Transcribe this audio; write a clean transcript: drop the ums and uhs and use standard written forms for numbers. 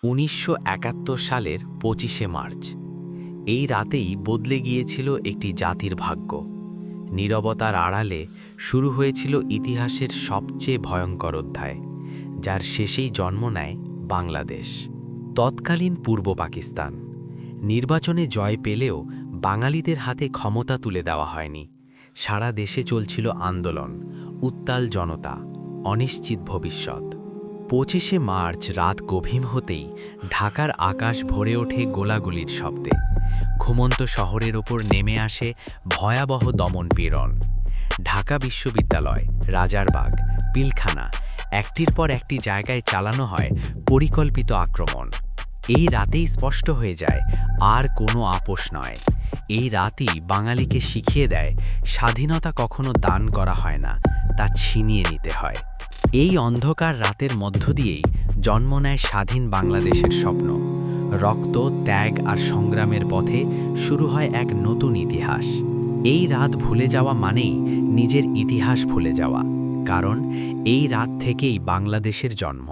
১৯৭১ সালের ২৫শে মার্চ এই রাতেই বদলে গিয়েছিল একটি জাতির ভাগ্য। নীরবতার আড়ালে শুরু হয়েছিল ইতিহাসের সবচেয়ে ভয়ঙ্কর অধ্যায়, যার শেষেই জন্ম নেয় বাংলাদেশ। তৎকালীন পূর্ব পাকিস্তান নির্বাচনে জয় পেলেও বাঙালিদের হাতে ক্ষমতা তুলে দেওয়া হয়নি। সারা দেশে চলছিল আন্দোলন, উত্তাল জনতা, অনিশ্চিত ভবিষ্যৎ। ২৫শে মার্চ রাত গভীর হতেই ঢাকার আকাশ ভরে ওঠে গোলাগুলির শব্দে। ঘুমন্ত শহরের ওপর নেমে আসে ভয়াবহ দমনপীড়ন। ঢাকা বিশ্ববিদ্যালয়, রাজারবাগ, পিলখানা, একটির পর একটি জায়গায় চালানো হয় পরিকল্পিত আক্রমণ। এই রাতেই স্পষ্ট হয়ে যায় আর কোনো আপোষ নয়। এই রাতই বাঙালিকে শিখিয়ে দেয় স্বাধীনতা কখনো দান করা হয় না, তা ছিনিয়ে নিতে হয়। এই অন্ধকার রাতের মধ্য দিয়েই জন্ম নেয় স্বাধীন বাংলাদেশের স্বপ্ন। রক্ত, ত্যাগ আর সংগ্রামের পথে শুরু হয় এক নতুন ইতিহাস। এই রাত ভুলে যাওয়া মানেই নিজের ইতিহাস ভুলে যাওয়া, কারণ এই রাত থেকেই বাংলাদেশের জন্ম।